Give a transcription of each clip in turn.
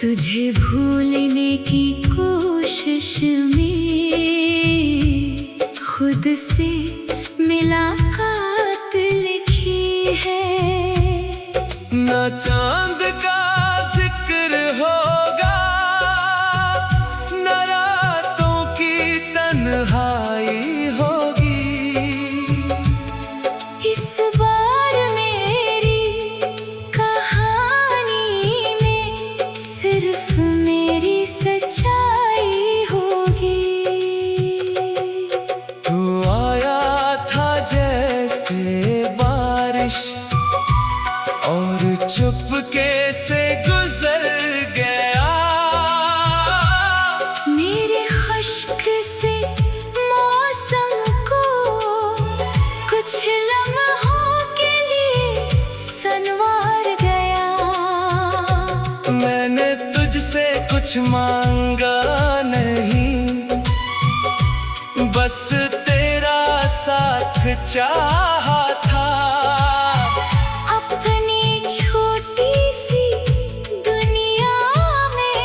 तुझे भूलने की कोशिश में खुद से मुलाकात लिखी है। ना चांद का जिक्र होगा, ना रातों की तन्हाई होगी। इस बार मेरी कहानी में सिर्फ मेरी सच्चाई होगी। तू आया था जैसे बारिश और चुपके से गुजर गया। मेरे खश्क से मौसम को कुछ लम्हों के लिए संवार गया। मैंने तुझसे कुछ मांगा नहीं, बस तेरा साथ चाहा था। अपनी छोटी सी दुनिया में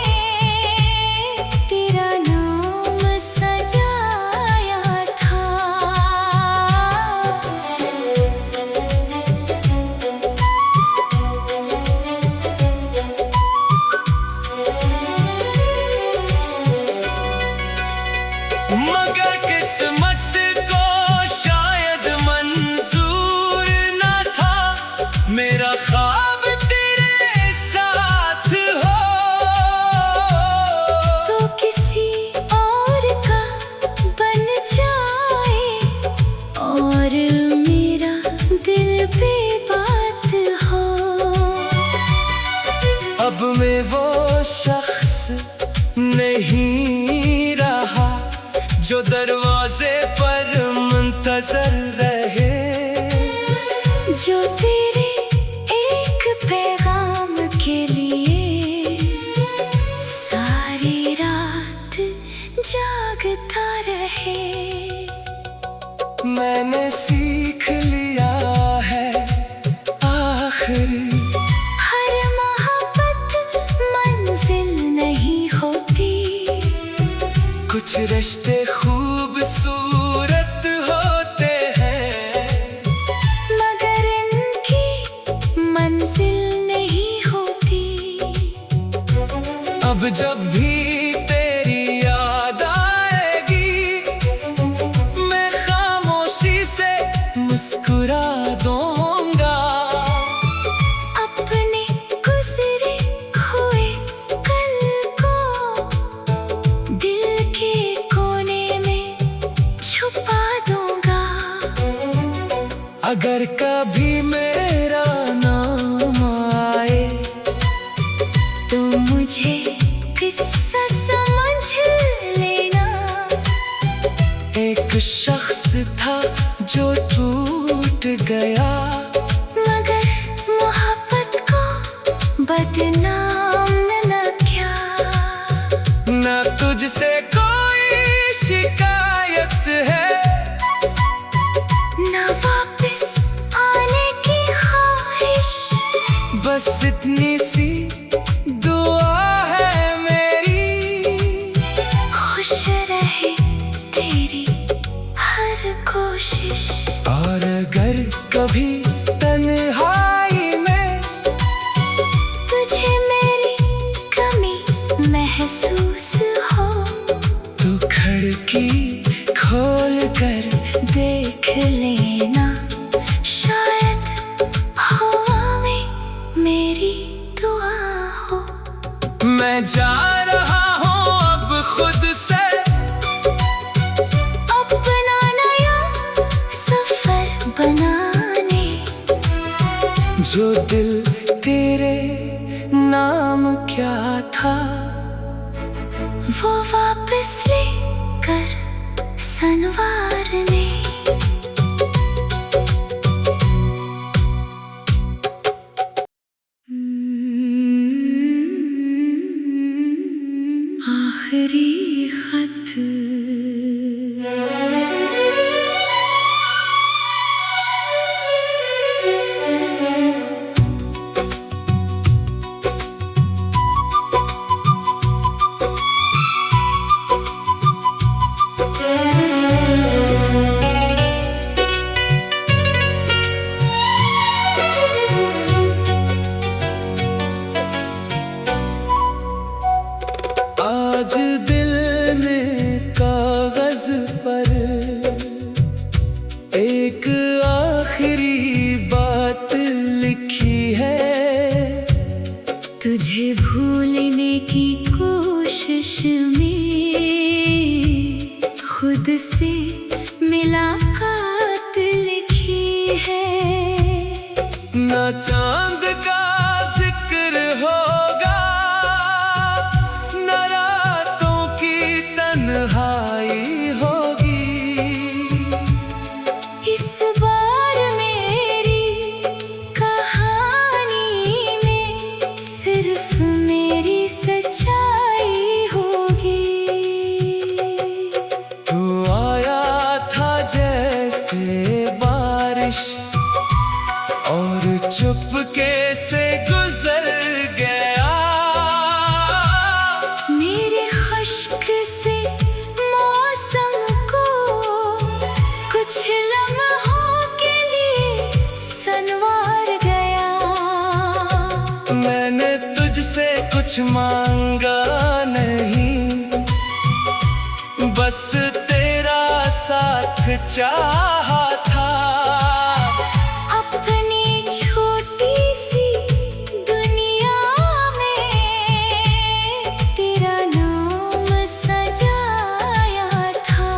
तेरा नाम सजाया था। मगर किस्मत को शायद मंजूर न था मेरा ख्वाब तेरे साथ हो। तो किसी और का बन जाए और मेरा दिल पे बात हो। अब मैं वो शख्स नहीं रहा जो दरवाजे पर मुंतजर रहे। जो तेरे एक पैगाम के लिए सारी रात जागता रहे। मैंने सीख लिया है आखिर हर मोहब्बत मंजिल नहीं होती। कुछ रिश्ते खूबसूरत होते हैं, मगर इनकी मंजिल नहीं होती। अब जब भी तेरी याद आएगी मैं खामोशी से मुस्कुरा दूंगा। अपने गुजरे हुए कल को दिल के कोने में छुपा दूंगा। अगर कभी मेरा नाम आए तो मुझे किस्सा समझ लेना। एक शख्स था जो टूट गया, मगर मोहब्बत को बदनाम न किया। ना तुझसे कोई शिकायत है, ना वापस आने की ख्वाहिश। बस इतनी सी दुआ है मेरी। खुश रहे तेरी हर कोशिश। और अगर कभी तन्हाई में तुझे मेरी कमी महसूस हो तू खिड़की खोल कर देख लेना। शायद हवा में मेरी दुआ हो। मैं जा रहा हूँ अब खुद से अपना नया सफर बनाने। जो दिल तेरे नाम क्या था वो वापस लेकर संवारने। आखिरी खत। तुझे भूलने की कोशिश में खुद से मुलाकात लिखी है। ना चांद का जिक्र होगा, ना रातों की तन्हाई होगी। इस बार मेरी कहानी में सिर्फ मेरी सच्चाई होगी। तू आया था जैसे बारिश और चुपके से गुजर गया। मेरे खश्क से मौसम को कुछ लम्हों के लिए संवार गया। मैंने तुझसे कुछ मांगा नहीं, बस तेरा साथ चाहा था। अपनी छोटी सी दुनिया में तेरा नाम सजाया था।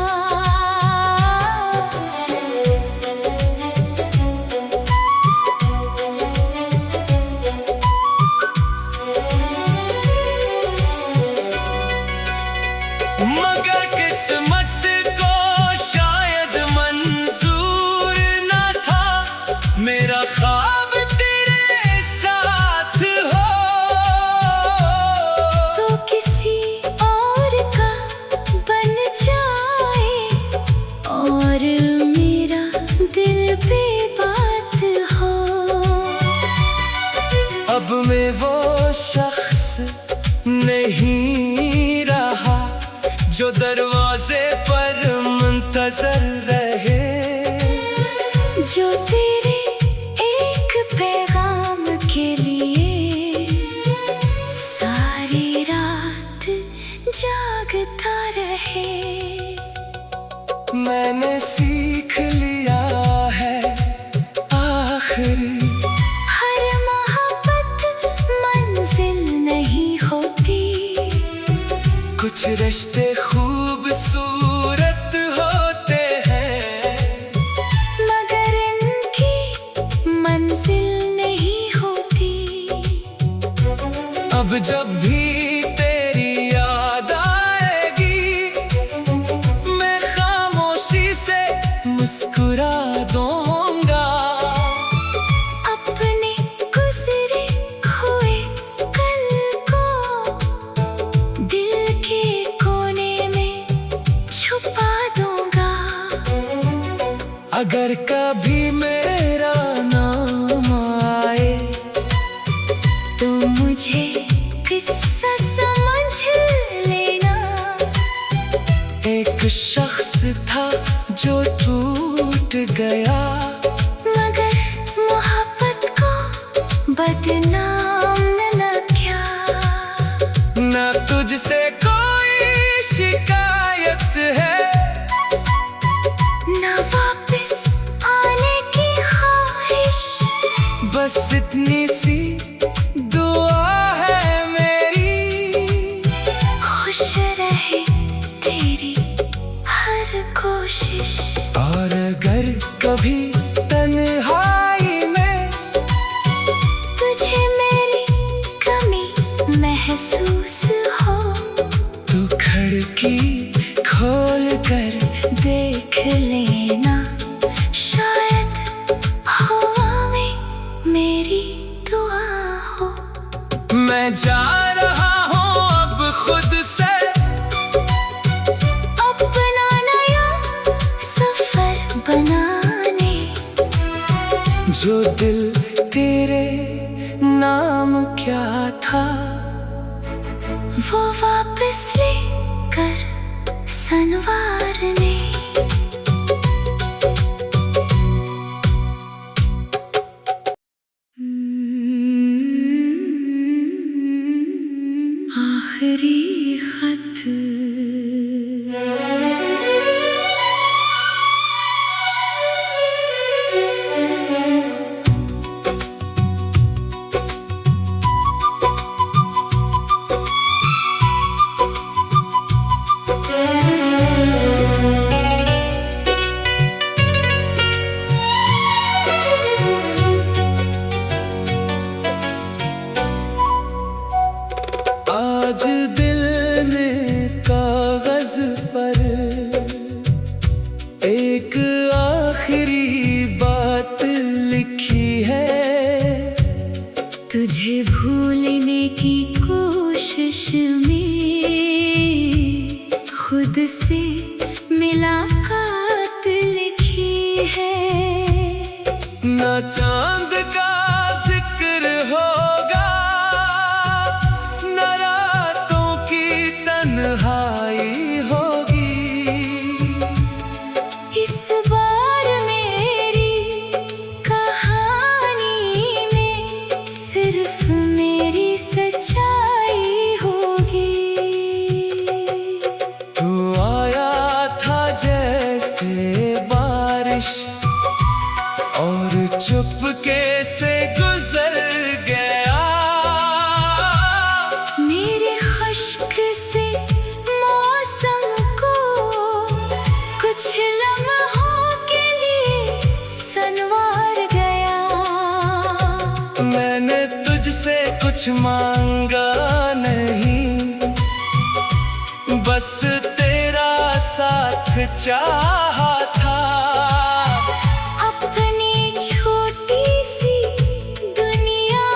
मगर किस्मत को शायद मंजूर न था मेरा ख्वाब तेरे साथ हो। तो किसी और का बन जाए और मेरा दिल पे बात हो। अब मैं वो शख्स नहीं रहा जो दरवाजे पर मुंतजर रहे। जो तेरे एक पैगाम के लिए सारी रात जागता रहे। मैंने सीख लिया है आखिर हर मोहब्बत मंजिल नहीं होती। कुछ रिश्ते खूबसूरत होते हैं, मगर इनकी मंजिल नहीं होती। अब जब भी तेरी याद आएगी मैं खामोशी से मुस्कुरा दूंगा। अपने गुजरे हुए कल को दिल के कोने में छुपा दूंगा। अगर कभी मेरा नाम आए तो मुझे किस्सा समझ लेना। एक शख्स था जो टूट गया, मगर मोहब्बत को बदनाम न किया। ना तुझसे कोई शिकायत है, न वापस आने की ख्वाहिश। बस इतनी सी दुआ है मेरी। खुश रहे तेरी हर कोशिश। और अगर कभी तन्हाई में तुझे मेरी कमी महसूस हो तू खिड़की खोल कर देख लेना। शायद हवा में मेरी दुआ हो। मैं जा रहा हूँ अब खुद से अपना नया सफर बनाने। जो दिल तेरे नाम क्या था वो वापस लेकर संवारने। आखिरी खत। आज दिल ने कागज पर एक आखिरी बात लिखी है। तुझे भूलने की कोशिश में खुद से मुलाकात लिखी है। ना चांद का जिक्र होगा, ना रातों की तन्हाई होगी। इस बार मेरी कहानी में सिर्फ मेरी सच्चाई होगी। तू आया था जैसे बारिश और चुपके से गुजर गया। मेरे खश्क से मौसम को कुछ लम्हों के लिए संवार गया। मैंने तुझसे कुछ मांगा नहीं, बस तेरा साथ चाहा था। अपनी छोटी सी दुनिया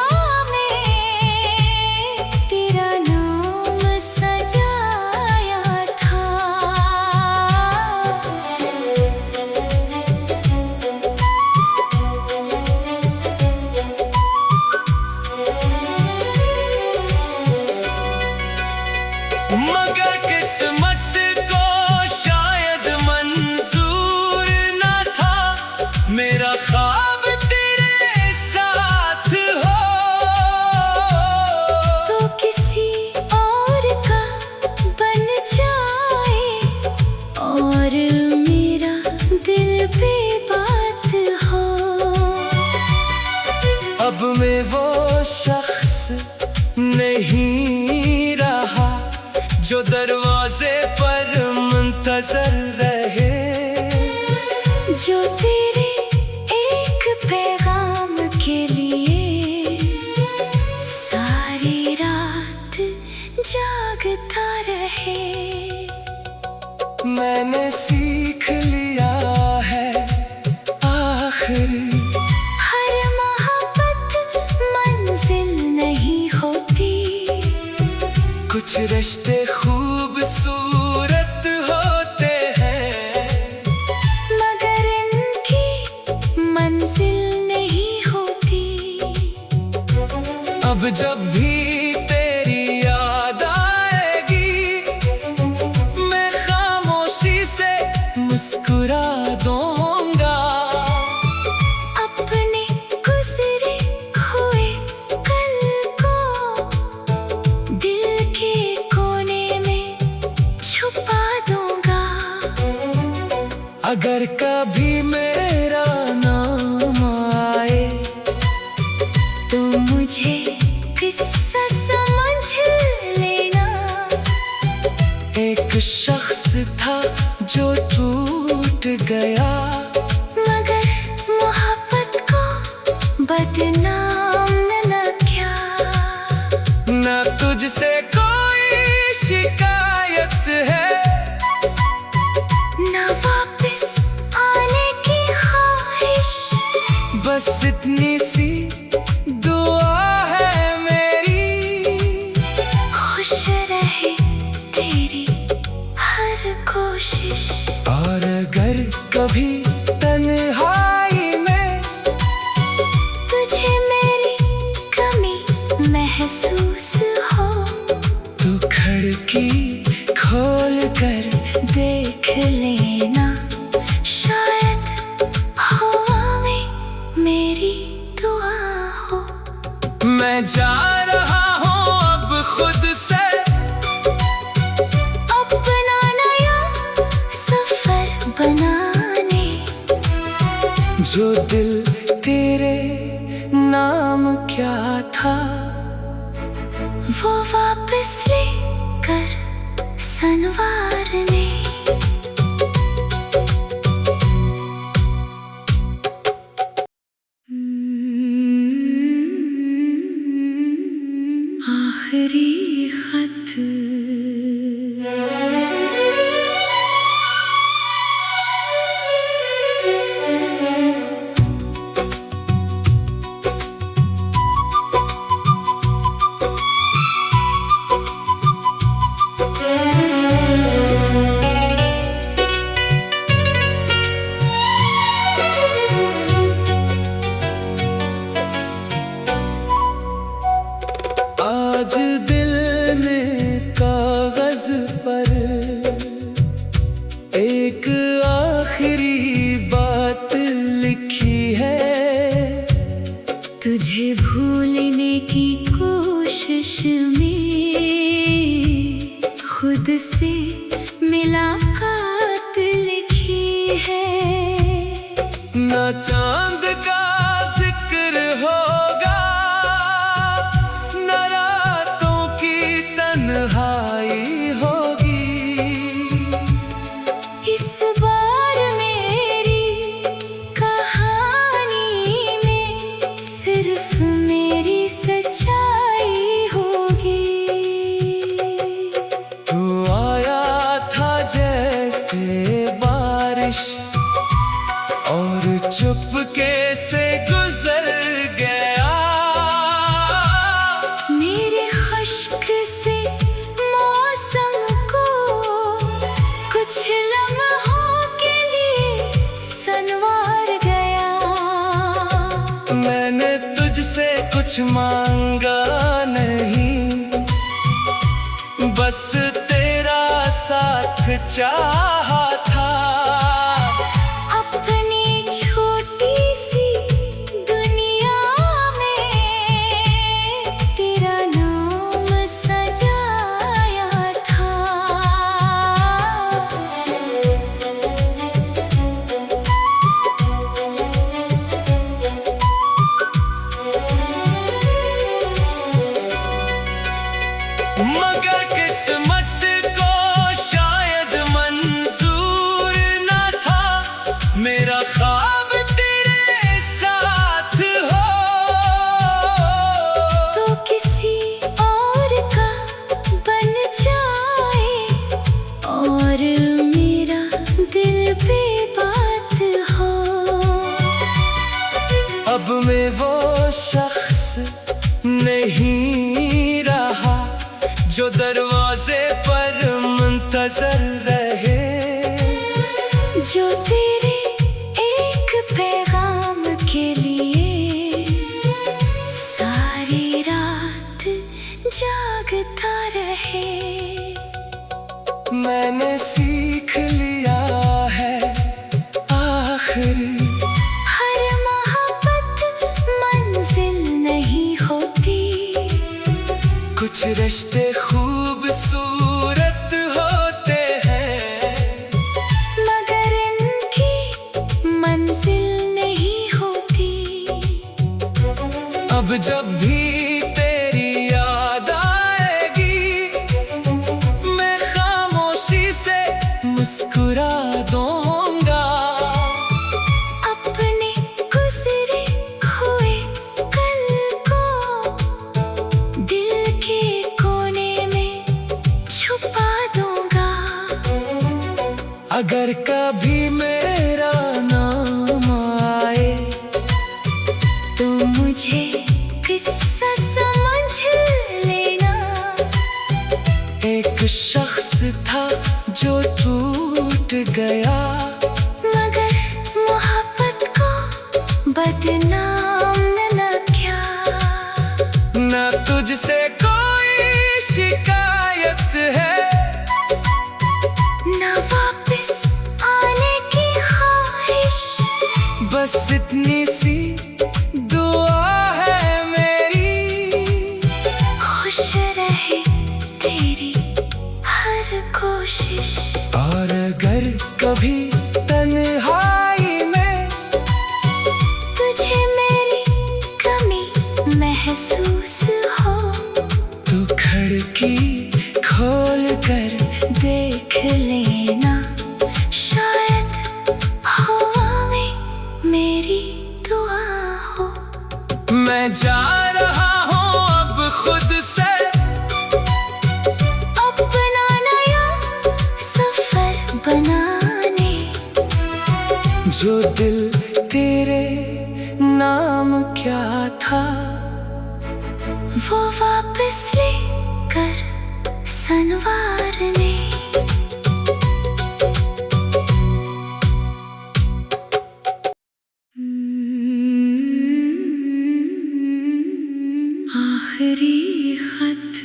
में तेरा नाम सजाया था। मगर किस्मत को शायद मंजूर न था मेरा ख्वाब तेरे साथ हो। तो किसी और का बन जाए और मेरा दिल पे बात हो। अब मैं वो शख्स नहीं रहा जो दरवाजे पर मुंतजर रहे। जो तेरे एक पैगाम के लिए सारी रात जागता रहे। मैंने सीख लिया है आखिर हर मोहब्बत मंजिल नहीं होती। कुछ रिश्ते खूबसूरत होते हैं, मगर इनकी मंजिल नहीं होती। अब जब भी तेरी याद आएगी मैं खामोशी से मुस्कुरा दूंगा। अपने गुजरे हुए कल को दिल के कोने में छुपा दूंगा। अगर कभी मेरा नाम आए तो मुझे किस्सा समझ लेना। एक शख्स था जो टूट गया, मगर मोहब्बत को बदनाम न किया। ना तुझसे कोई शिकायत है, ना वापस आने की ख्वाहिश। बस इतनी सी दुआ है मेरी। खुश रहे तेरी हर कोशिश। और अगर कभी तन्हाई में तुझे मेरी कमी महसूस हो तो खिड़की खोल कर देख लेना। शायद हवा में मेरी दुआ हो। मैं जा रहा हूँ अब खुद से अपना नया सफर बनाने। जो दिल तेरे नाम क्या था वो वापस लेकर संवारने। आखिरी खत दिल ने कागज पर एक आखिरी बात लिखी है। तुझे भूलने की कोशिश में खुद से मुलाकात लिखी है। ना चांद का जिक्र होगा, ना रातों की तन्हाई होगी। इस बार मेरी कहानी में सिर्फ मेरी सच्चाई होगी। तू आया था जैसे बारिश और चुपके से गुजर गया। मेरे खश्क से मौसम को कुछ लम्हों के लिए संवार गया। मैंने तुझसे कुछ मांगा नहीं, बस तेरा साथ चाहा था। मगर किस्मत को शायद मंजूर न था मेरा ख्वाब तेरे साथ हो। तो किसी और का बन जाए और मेरा दिल बेबात हो। अब मैं वो शख्स नहीं रहा जो दरवाजे पर मुंतजर रहे। जो तेरे एक पैगाम के लिए सारी रात जागता रहे। मैंने सीख लिया है आखिर हर मोहब्बत मंजिल नहीं होती। कुछ रिश्ते खूबसूरत होते हैं, मगर इनकी मंजिल नहीं होती। अब जब भी तेरी याद आएगी मैं खामोशी से मुस्कुरा दूंगा। अपने गुजरे हुए कल को दिल के कोने में छुपा दूंगा। अगर कभी मेरा नाम आए तो मुझे किस्सा समझ लेना। एक शख्स था जो टूट गया, मगर मोहब्बत को बदनाम न किया। ना तुझसे कोई शिकायत है, ना वापस आने की ख्वाहिश। बस इतनी सी दुआ है मेरी। खुश रहे तेरी हर कोशिश। और अगर कभी तन्हाई में तुझे मेरी कमी महसूस हो तू खिड़की खोल कर देख लेना। शायद हवा में मेरी दुआ हो। मैं जा रहा हूँ अब खुद से अपना नया सफर बनाने। जो दिल तेरे नाम क्या था वो वापस लेकर संवारने। आखिरी खत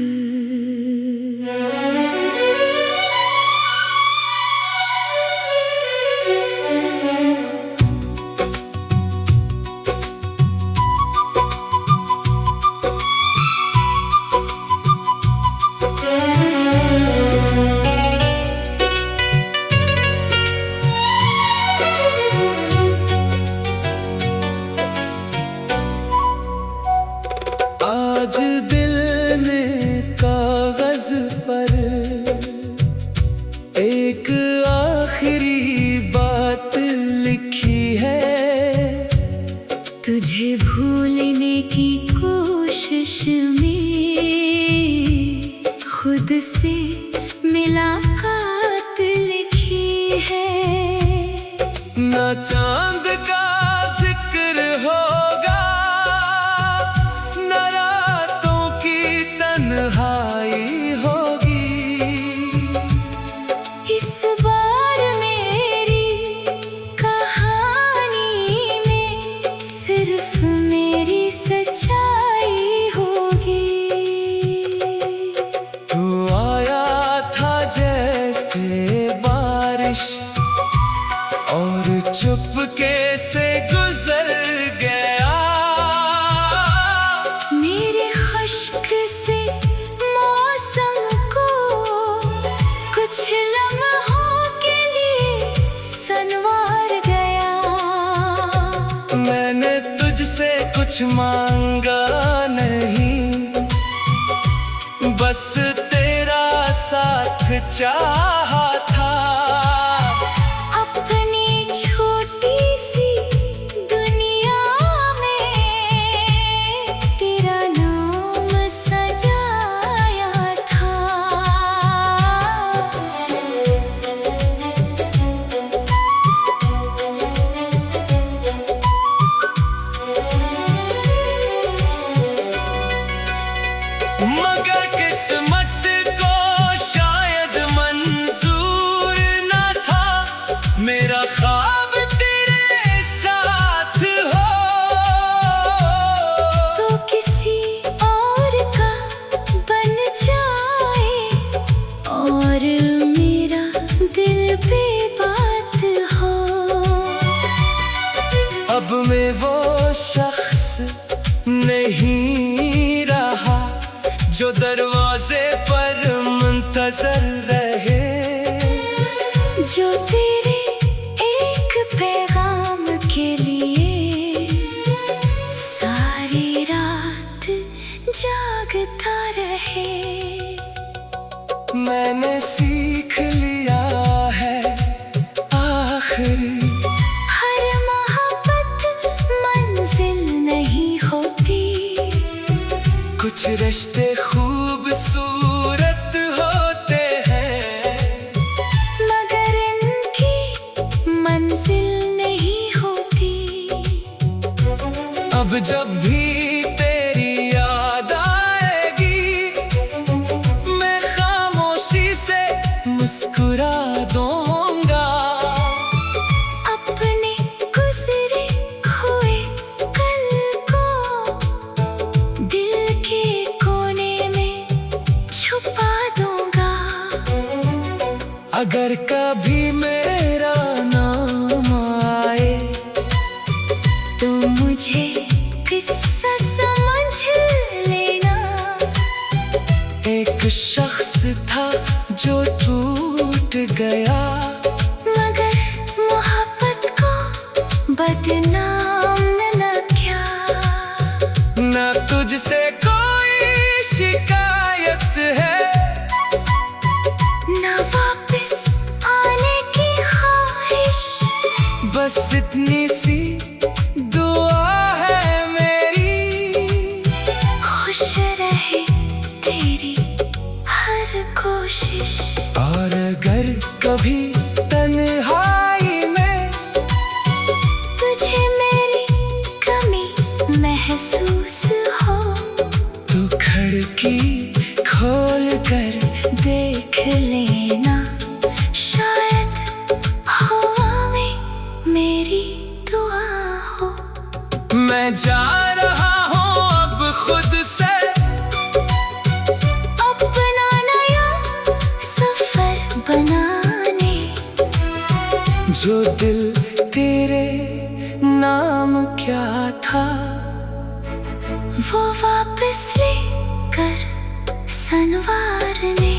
खुद से मुलाकात लिखी है। न चांद का जिक्र होगा, न रातों की तन्हाई होगी। इस बार मेरी कहानी में सिर्फ मेरी सच्चाई होगी। तू आया था जैसे बारिश और चुपके से गुजर गया। मेरे खश्क से मौसम को कुछ लम्हों के लिए संवार गया। मैंने तुझसे कुछ मांगा नहीं, बस तेरा साथ चाहा था। अपनी छोटी सी दुनिया में तेरा नाम सजाया था। मगर किस्मत को शायद मंजूर न था मेरा ख्वाब तेरे साथ हो। तो किसी और का बन जाए और मेरा दिल पे बात हो। अब मैं वो शख्स नहीं रहा जो दरवाजे पर मुंतजर रहे। जो तेरे एक पैगाम के लिए सारी रात जागता रहे। मैंने सीख लिया है आखिर हर मोहब्बत मंजिल नहीं होती। कुछ रिश्ते खूबसूरत होते हैं, मगर इनकी मंजिल नहीं होती। अब जब भी तेरी याद आएगी मैं खामोशी से मुस्कुरा दूंगा। अपने गुजरे हुए कल को दिल के कोने में छुपा दूंगा। अगर कभी मेरा नाम आए तो मुझे किस्सा समझ लेना। एक शख्स था जो टूट गया, मगर मोहब्बत को बदनाम न किया। न तुझसे कोई शिकायत है, न वापस आने की ख्वाहिश। बस इतनी सी दुआ है मेरी। खुश रहे तेरी हर कोशिश। और अगर कभी तन्हाई में तुझे मेरी कमी महसूस हो तू खिड़की खोल कर देख लेना। शायद हवा में मेरी दुआ हो। मैं जा रहा हूँ अब खुद से अपना नया सफर बनाने। जो दिल तेरे नाम क्या था वो वापस लेकर संवारने।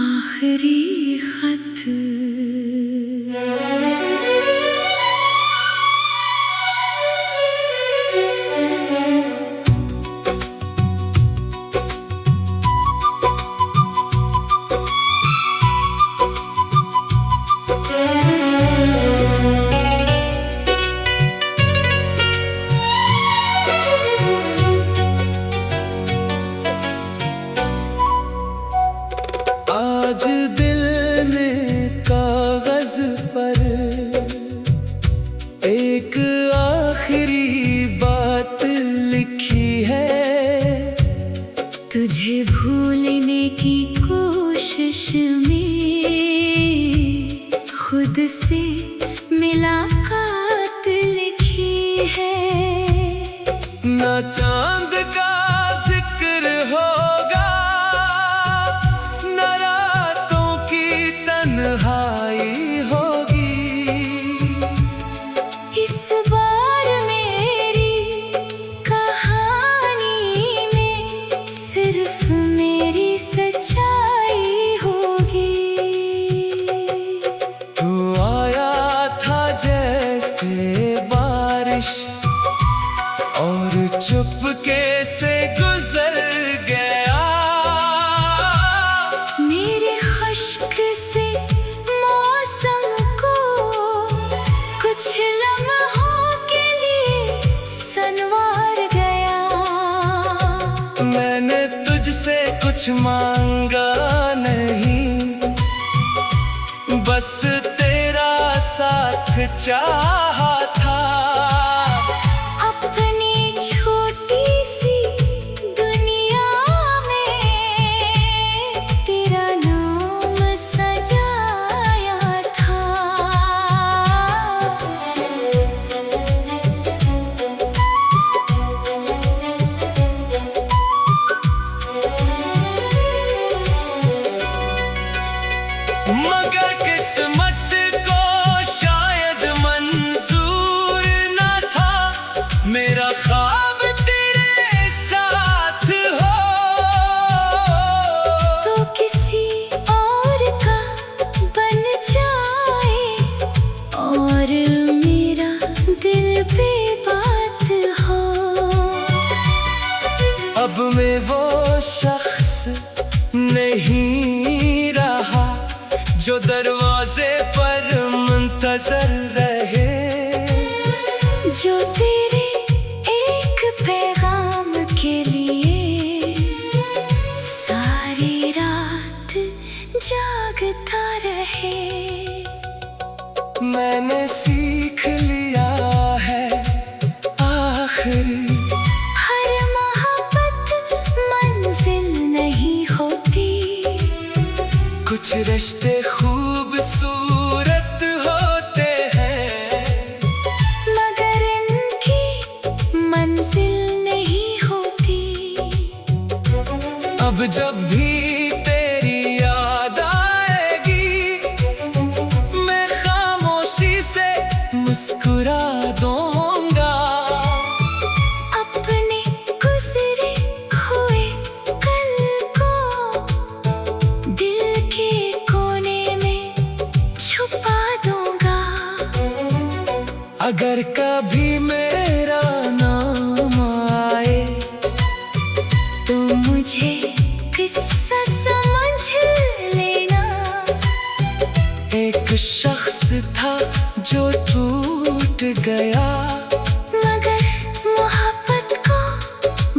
आखिरी खत। एक आखिरी बात लिखी है, तुझे भूलने की कोशिश में खुद से मुलाकात लिखी है। ना चांद का जिक्र होगा, ना रातों की तन्हाई होगी। इस बार मेरी कहानी में सिर्फ मेरी सच्चाई होगी। तू आया था जैसे बारिश और चुपके से गुजर गया। मेरे खश्क से मौसम को कुछ लम्हों के लिए संवार गया। मैंने तुझसे कुछ मांगा नहीं, बस तेरा साथ चाहा था। अपनी छोटी सी दुनिया में तेरा नाम सजाया था। मगर किस्मत को शायद मंजूर न था मेरा ख्वाब तेरे साथ हो। तो किसी और का बन जाए और मेरा दिल पे बात हो। अब मैं वो शख्स नहीं रहा जो दरवाजे पर मुंतजर रहे, जो तेरे एक पैगाम के लिए सारी रात जागता रहे। मैंने सीख लिया है आखिर हर मोहब्बत मंजिल नहीं होती। कुछ रिश्ते खूबसूरत होते हैं, मगर इनकी मंजिल नहीं होती। अब जब भी तेरी याद आएगी मैं खामोशी से मुस्कुरा दूंगा। अपने गुजरे हुए कल को दिल के कोने में छुपा दूंगा। अगर कभी मेरा नाम आए तो मुझे किस्सा समझ लेना। एक शख्स था जो टूट गया, मगर मोहब्बत को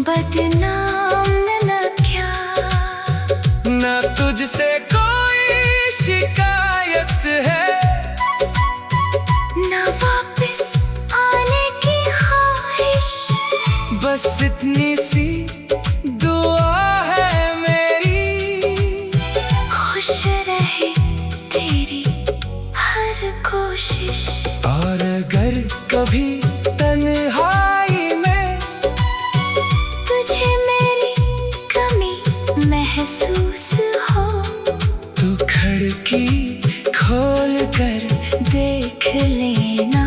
बदनाम न किया। ना तुझसे कोई शिकायत है, ना वापस आने की ख्वाहिश। बस इतनी सी दुआ है मेरी, खुश रहे तेरी हर कोशिश। और अगर कभी तन्हाई में तुझे मेरी कमी महसूस हो तो खिड़की खोल कर देख लेना।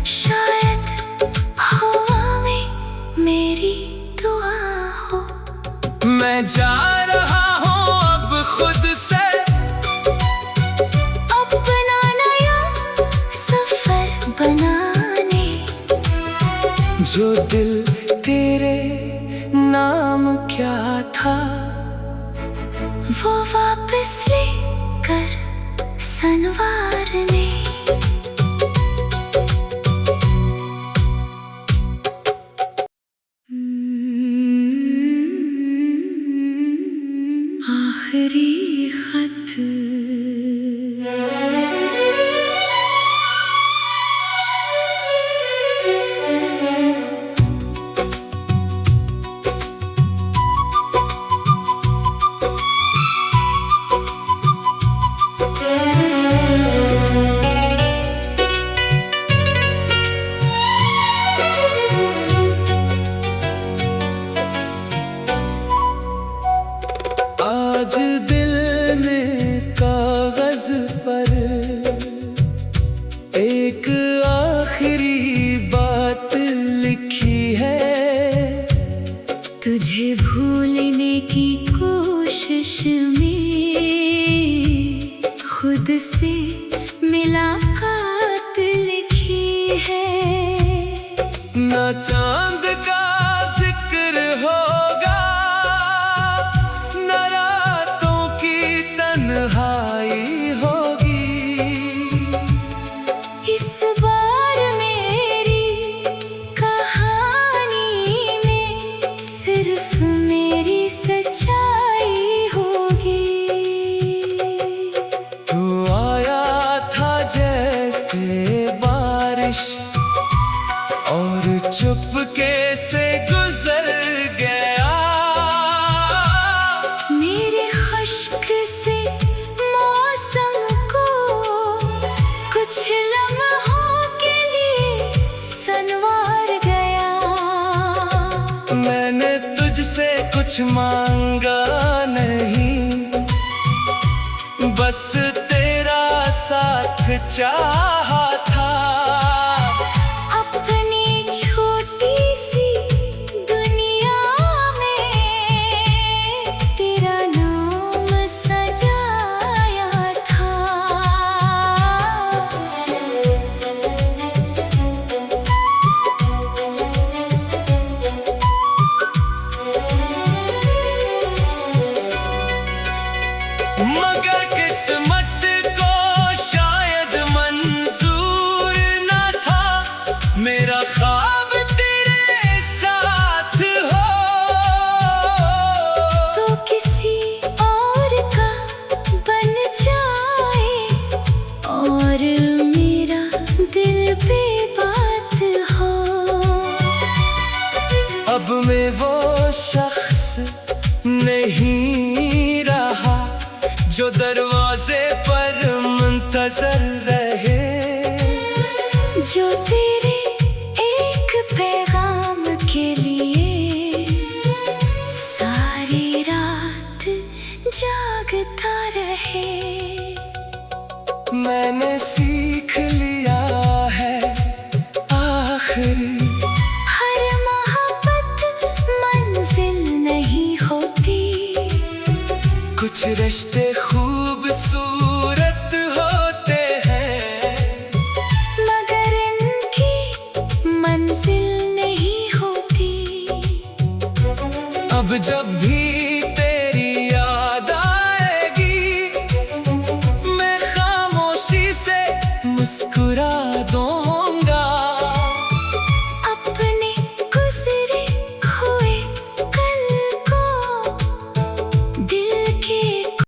शायद हवा में मेरी दुआ हो। मैं जा रहा हूँ अब खुद से अपना नया सफर बनाने। जो दिल तेरे नाम क्या था वो वापस लेकर संवारने। आखिरी खत। एक आखिरी बात लिखी है, तुझे भूलने की कोशिश में खुद से मुलाकात लिखी है। ना चांद का जिक्र होगा, ना रातों की तन्हाई होगी। इस बार मेरी कहानी में सिर्फ मेरी सच्चाई होगी। तू आया था जैसे बारिश और चुपके से गुजर गया। मेरे खश्क से मौसम को कुछ लम्हों के लिए संवार गया। मैंने तुझसे कुछ मांगा नहीं, बस तेरा साथ चाहा था। अपनी छोटी सी दुनिया में तेरा नाम सजाया था। मगर किस्मत को शायद मंजूर न था मेरा ख्वाब तेरे साथ हो। तो किसी और का बन जाए और मेरा दिल पे बात हो। अब मैं वो शख्स नहीं रहा जो दरवाजे पर मुंतजर रहे, जो तेरे एक पैगाम के लिए सारी रात जागता रहे। मैंने सीख लिया है आखिर हर मोहब्बत मंजिल नहीं होती, कुछ रिश्ते खूबसूरत होते हैं, मगर इनकी मंजिल नहीं होती। अब जब भी तेरी याद आएगी मैं खामोशी से मुस्कुरा दूं।